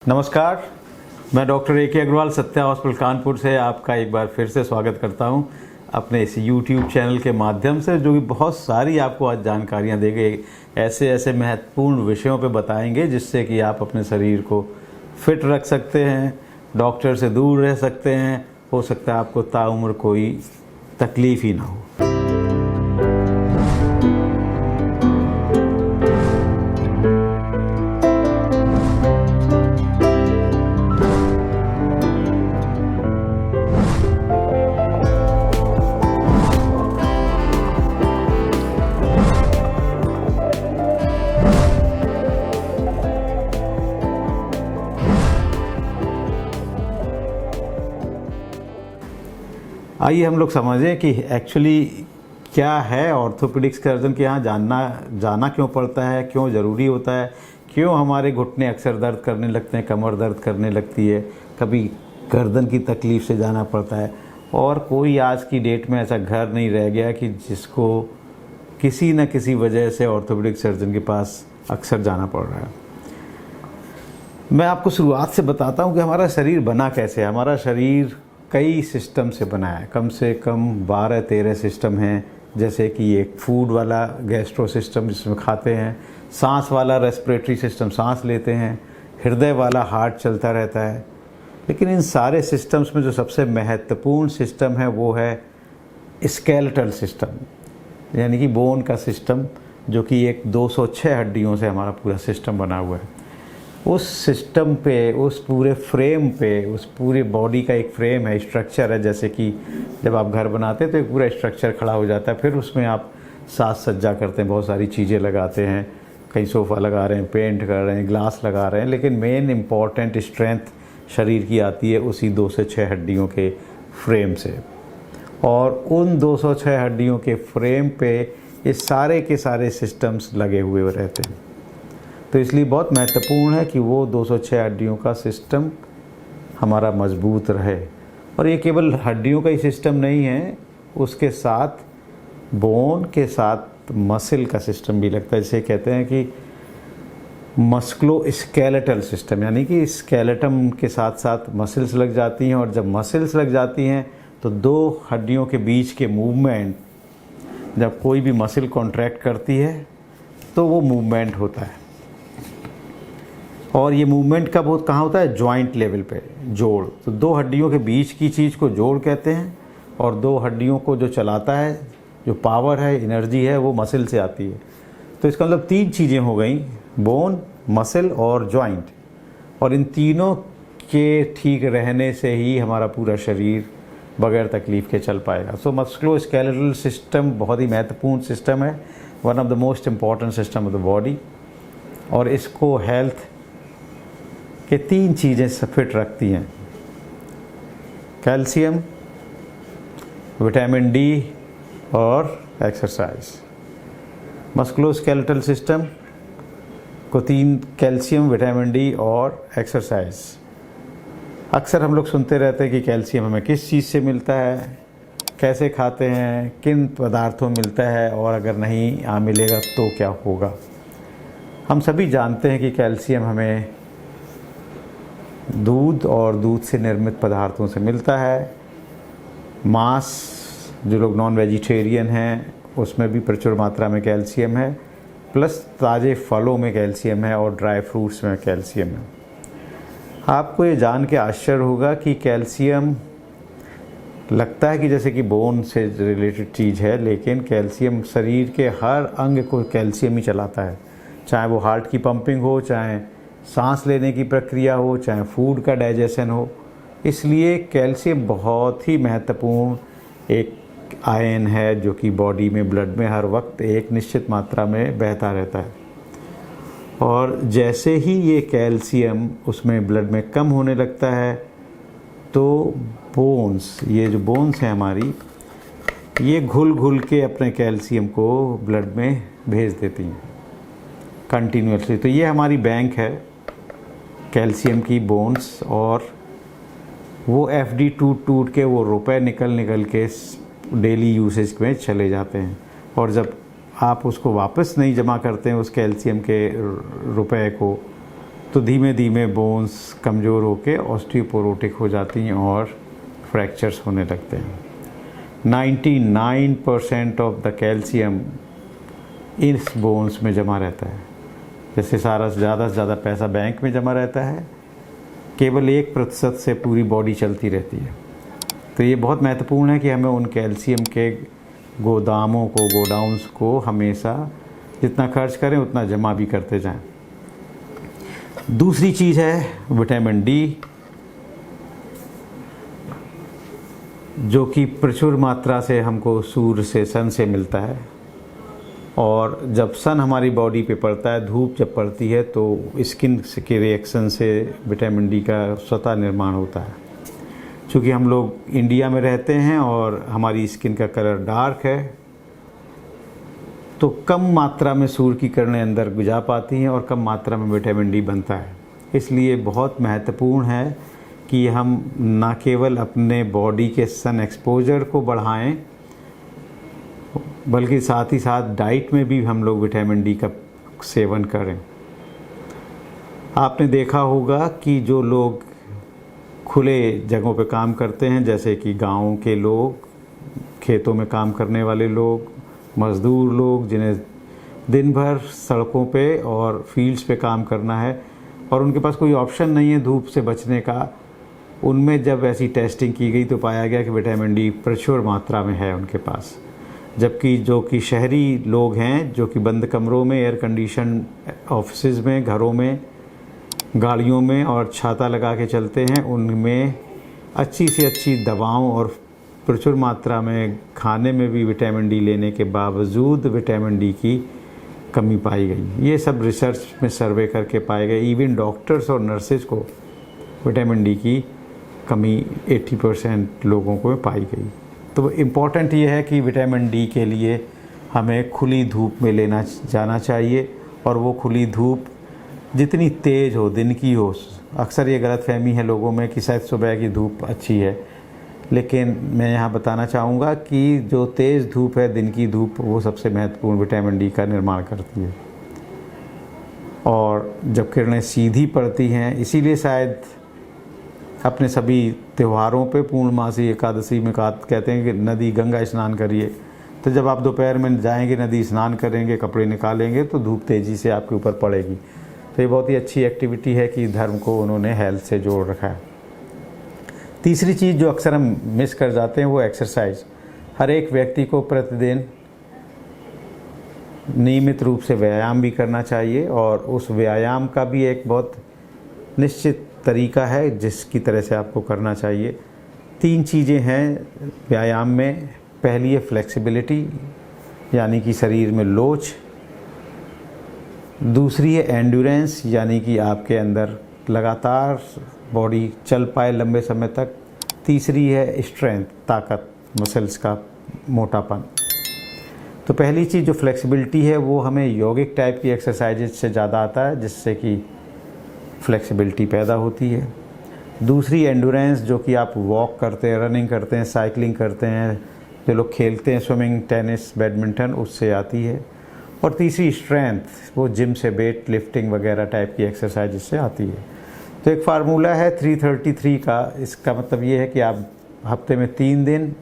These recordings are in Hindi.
नमस्कार, मैं doctor A K. Agarwal Satya hospital Kanpur से आपका एक बार फिर से स्वागत करता हूं अपने इस YouTube चैनल के माध्यम से, जो कि बहुत सारी आपको आज जानकारियां देंगे, ऐसे महत्वपूर्ण विषयों पे बताएंगे जिससे कि आप अपने शरीर को फिट रख सकते हैं, डॉक्टर से दूर रह सकते हैं, हो सकता है आपको ताउम्र कोई तकलीफ ही ना हो। आइए हम लोग समझें कि एक्चुअली क्या है ऑर्थोपेडिक सर्जन के यहाँ जाना क्यों पड़ता है, क्यों ज़रूरी होता है, क्यों हमारे घुटने अक्सर दर्द करने लगते हैं, कमर दर्द करने लगती है, कभी गर्दन की तकलीफ़ से जाना पड़ता है। और कोई आज की डेट में ऐसा घर नहीं रह गया कि जिसको किसी न किसी वजह से ऑर्थोपेडिक सर्जन के पास अक्सर जाना पड़ रहा है। मैं आपको शुरुआत से बताता हूँ कि हमारा शरीर बना कैसे है। हमारा शरीर कई सिस्टम से बना है, कम से कम 12-13 सिस्टम हैं, जैसे कि एक फूड वाला गैस्ट्रो सिस्टम जिसमें खाते हैं, सांस वाला रेस्पिरेटरी सिस्टम सांस लेते हैं, हृदय वाला हार्ट चलता रहता है। लेकिन इन सारे सिस्टम्स में जो सबसे महत्वपूर्ण सिस्टम है वो है स्केलेटल सिस्टम, यानी कि बोन का सिस्टम, जो कि एक 206 हड्डियों से हमारा पूरा सिस्टम बना हुआ है। उस सिस्टम पे, उस पूरे फ्रेम पे, उस पूरे बॉडी का एक फ्रेम है, स्ट्रक्चर है। जैसे कि जब आप घर बनाते हैं तो एक पूरा स्ट्रक्चर खड़ा हो जाता है, फिर उसमें आप साज सज्जा करते हैं, बहुत सारी चीज़ें लगाते हैं, कहीं सोफ़ा लगा रहे हैं, पेंट कर रहे हैं, ग्लास लगा रहे हैं। लेकिन मेन इम्पॉर्टेंट स्ट्रेंथ शरीर की आती है उसी 2 से 6 हड्डियों के फ्रेम से। और उन 206 हड्डियों के फ्रेम पे ये सारे के सारे सिस्टम्स लगे हुए रहते हैं। तो इसलिए बहुत महत्वपूर्ण है कि वो 206 हड्डियों का सिस्टम हमारा मजबूत रहे। और ये केवल हड्डियों का ही सिस्टम नहीं है, उसके साथ बोन के साथ मसल का सिस्टम भी लगता है। जिसे कहते हैं कि मस्कुलो स्केलेटल सिस्टम, यानी कि स्केलेटम के साथ साथ मसल्स लग जाती हैं। और जब मसल्स लग जाती हैं तो 2 हड्डियों के बीच के मूवमेंट, जब कोई भी मसल कॉन्ट्रैक्ट करती है तो वो मूवमेंट होता है। और ये मूवमेंट कब कहाँ होता है? जॉइंट लेवल पे, जोड़। तो 2 हड्डियों के बीच की चीज़ को जोड़ कहते हैं। और 2 हड्डियों को जो चलाता है, जो पावर है, एनर्जी है, वो मसल से आती है। तो इसका मतलब 3 चीज़ें हो गई, बोन, मसल और जॉइंट। और इन तीनों के ठीक रहने से ही हमारा पूरा शरीर बगैर तकलीफ़ के चल पाएगा। सो मस्कुलो स्केलेटल सिस्टम बहुत ही महत्वपूर्ण सिस्टम है, one of the most important system of the body. और इसको हेल्थ के 3 चीज़ें फिट रखती हैं: कैल्शियम, विटामिन डी और एक्सरसाइज। मस्कुलोस्केलेटल सिस्टम को 3, कैल्शियम, विटामिन डी और एक्सरसाइज। अक्सर हम लोग सुनते रहते हैं कि कैल्शियम हमें किस चीज़ से मिलता है, कैसे खाते हैं, किन पदार्थों में मिलता है, और अगर नहीं मिलेगा तो क्या होगा। हम सभी जानते हैं कि कैल्शियम हमें दूध और दूध से निर्मित पदार्थों से मिलता है। मांस, जो लोग नॉन वेजिटेरियन हैं, उसमें भी प्रचुर मात्रा में कैल्शियम है। प्लस ताज़े फलों में कैल्शियम है और ड्राई फ्रूट्स में कैल्शियम है। आपको ये जान के आश्चर्य होगा कि कैल्शियम लगता है कि जैसे कि बोन से रिलेटेड चीज़ है, लेकिन कैल्शियम शरीर के हर अंग को कैल्शियम ही चलाता है। चाहे वो हार्ट की पंपिंग हो, चाहे सांस लेने की प्रक्रिया हो, चाहे फूड का डाइजेशन हो। इसलिए कैल्शियम बहुत ही महत्वपूर्ण एक आयन है, जो कि बॉडी में, ब्लड में हर वक्त एक निश्चित मात्रा में बहता रहता है। और जैसे ही ये कैल्शियम उसमें ब्लड में कम होने लगता है तो बोन्स, ये जो बोन्स हैं हमारी, ये घुल घुल के अपने कैल्शियम को ब्लड में भेज देती हैं कंटिन्यूसली। तो ये हमारी बैंक है कैल्शियम की, बोन्स। और वो एफडी टूट के वो रुपए निकल के डेली यूसेज में चले जाते हैं। और जब आप उसको वापस नहीं जमा करते हैं, उस कैल्शियम के रुपए को, तो धीमे धीमे बोन्स कमज़ोर होकर ऑस्टियोपोरोटिक हो जाती हैं और फ्रैक्चर्स होने लगते हैं। 99% ऑफ द कैल्शियम इस बोन्स में जमा रहता है। जैसे सारा ज़्यादा से ज़्यादा पैसा बैंक में जमा रहता है, केवल 1% से पूरी बॉडी चलती रहती है। तो ये बहुत महत्वपूर्ण है कि हमें उन कैल्शियम के गोदामों को, गोडाउंस को हमेशा जितना खर्च करें उतना जमा भी करते जाएं। दूसरी चीज़ है विटामिन डी, जो कि प्रचुर मात्रा से हमको सूर्य से, सन से मिलता है। और जब सन हमारी बॉडी पे पड़ता है, धूप जब पड़ती है, तो स्किन के रिएक्शन से विटामिन डी का स्वतः निर्माण होता है। चूँकि हम लोग इंडिया में रहते हैं और हमारी स्किन का कलर डार्क है, तो कम मात्रा में सूर्य की किरणें अंदर जा पाती हैं और कम मात्रा में विटामिन डी बनता है। इसलिए बहुत महत्वपूर्ण है कि हम ना केवल अपने बॉडी के सन एक्सपोजर को बढ़ाएं, बल्कि साथ ही साथ डाइट में भी हम लोग विटामिन डी का सेवन करें। आपने देखा होगा कि जो लोग खुले जगहों पे काम करते हैं, जैसे कि गाँव के लोग, खेतों में काम करने वाले लोग, मज़दूर लोग, जिन्हें दिन भर सड़कों पे और फील्ड्स पे काम करना है और उनके पास कोई ऑप्शन नहीं है धूप से बचने का, उनमें जब ऐसी टेस्टिंग की गई तो पाया गया कि विटामिन डी प्रचुर मात्रा में है उनके पास। जबकि जो कि शहरी लोग हैं, जो कि बंद कमरों में, एयर कंडीशन ऑफिसेज़ में, घरों में, गाड़ियों में और छाता लगा के चलते हैं, उनमें अच्छी से अच्छी दवाओं और प्रचुर मात्रा में खाने में भी विटामिन डी लेने के बावजूद विटामिन डी की कमी पाई गई। ये सब रिसर्च में सर्वे करके पाए गए। इवन डॉक्टर्स और नर्सेज को विटामिन डी की कमी 80% लोगों को पाई गई। तो इम्पॉर्टेंट ये है कि विटामिन डी के लिए हमें खुली धूप में लेना जाना चाहिए, और वो खुली धूप जितनी तेज़ हो, दिन की हो। अक्सर ये गलतफहमी है लोगों में कि शायद सुबह की धूप अच्छी है, लेकिन मैं यहाँ बताना चाहूँगा कि जो तेज़ धूप है, दिन की धूप, वो सबसे महत्वपूर्ण विटामिन डी का निर्माण करती है। और जब किरणें सीधी पड़ती हैं, इसीलिए शायद अपने सभी त्योहारों पे पूर्णमासी एकादशी में कहते हैं कि नदी गंगा स्नान करिए। तो जब आप दोपहर में जाएंगे, नदी स्नान करेंगे, कपड़े निकालेंगे, तो धूप तेज़ी से आपके ऊपर पड़ेगी। तो ये बहुत ही अच्छी एक्टिविटी है कि धर्म को उन्होंने हेल्थ से जोड़ रखा है। तीसरी चीज़ जो अक्सर हम मिस कर जाते हैं वो एक्सरसाइज। हर एक व्यक्ति को प्रतिदिन नियमित रूप से व्यायाम भी करना चाहिए, और उस व्यायाम का भी एक बहुत निश्चित तरीका है जिसकी तरह से आपको करना चाहिए। 3 चीज़ें हैं व्यायाम में। पहली है फ्लेक्सिबिलिटी, यानी कि शरीर में लोच। दूसरी है एंड्योरेंस, यानी कि आपके अंदर लगातार बॉडी चल पाए लंबे समय तक। तीसरी है स्ट्रेंथ, ताकत, मसल्स का मोटापन। तो पहली चीज़ जो फ्लेक्सिबिलिटी है वो हमें यौगिक टाइप की एक्सरसाइजेज से ज़्यादा आता है, जिससे कि फ्लेक्सिबिलिटी पैदा होती है। दूसरी एंड्योरेंस, जो कि आप वॉक करते हैं, रनिंग करते हैं, साइकिलिंग करते हैं, जो लोग खेलते हैं स्विमिंग, टेनिस, बैडमिंटन, उससे आती है। और तीसरी स्ट्रेंथ, वो जिम से वेट लिफ्टिंग वगैरह टाइप की एक्सरसाइज से आती है। तो एक फार्मूला है 333 का। इसका मतलब ये है कि आप हफ्ते में 3 दिन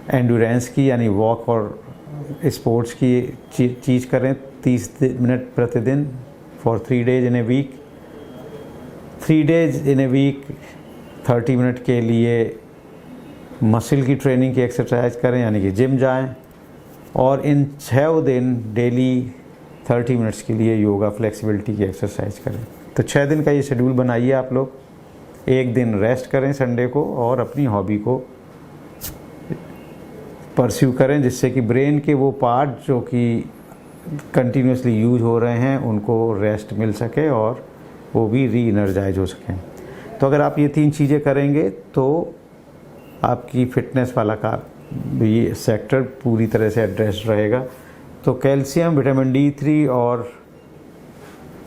एंड्योरेंस की, यानी वॉक और स्पोर्ट्स की चीज़ करें 30 मिनट प्रतिदिन for 3 days in a week. 3 days in a week 30 minute के लिए मसल की ट्रेनिंग की एक्सरसाइज करें, यानी कि जिम जाएं। और इन 6 दिन डेली 30 मिनट्स के लिए योगा, फ्लेक्सिबिलिटी की एक्सरसाइज करें। तो 6 दिन का ये शेड्यूल बनाइए आप लोग। 1 दिन रेस्ट करें संडे को, और अपनी हॉबी को परस्यू करें, जिससे कि ब्रेन के वो पार्ट जो कि कंटिन्यूसली यूज हो रहे हैं उनको रेस्ट मिल सके और वो भी री एनर्जाइज हो सकें। तो अगर आप ये 3 चीज़ें करेंगे तो आपकी फिटनेस वाला का ये सेक्टर पूरी तरह से एड्रेस रहेगा। तो कैल्शियम, विटामिन D3 और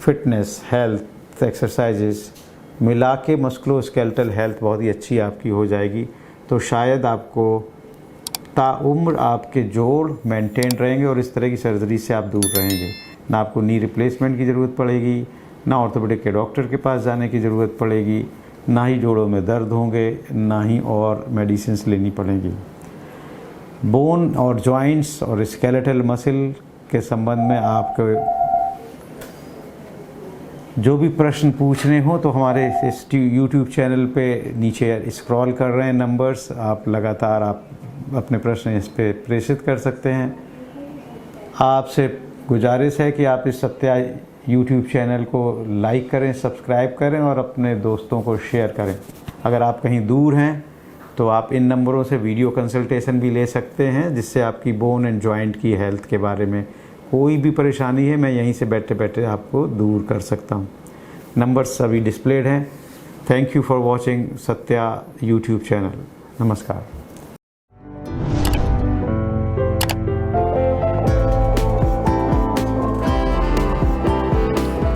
फिटनेस, हेल्थ, एक्सरसाइजेस मिला के मस्कुलोस्केलेटल हेल्थ बहुत ही अच्छी आपकी हो जाएगी। तो शायद आपको ताउम्र आपके जोड़ मेंटेन रहेंगे और इस तरह की सर्जरी से आप दूर रहेंगे। ना आपको नी रिप्लेसमेंट की ज़रूरत पड़ेगी, ना ऑर्थोपेडिक के डॉक्टर के पास जाने की ज़रूरत पड़ेगी, ना ही जोड़ों में दर्द होंगे, ना ही और मेडिसिन्स लेनी पड़ेंगी। बोन और जॉइंट्स और स्केलेटल मसल के संबंध में आपको जो भी प्रश्न पूछने हो तो हमारे इस यूट्यूब चैनल पे नीचे स्क्रॉल कर रहे हैं नंबर्स, आप लगातार आप अपने प्रश्न इस पे प्रेषित कर सकते हैं। आपसे गुजारिश है कि आप इस सत्या यूट्यूब चैनल को लाइक करें, सब्सक्राइब करें और अपने दोस्तों को शेयर करें। अगर आप कहीं दूर हैं तो आप इन नंबरों से वीडियो कंसल्टेशन भी ले सकते हैं, जिससे आपकी बोन एंड जॉइंट की हेल्थ के बारे में कोई भी परेशानी है मैं यहीं से बैठे बैठे आपको दूर कर सकता हूँ। नंबर्स सभी डिस्प्लेड हैं। Thank you for watching Satya YouTube channel. नमस्कार।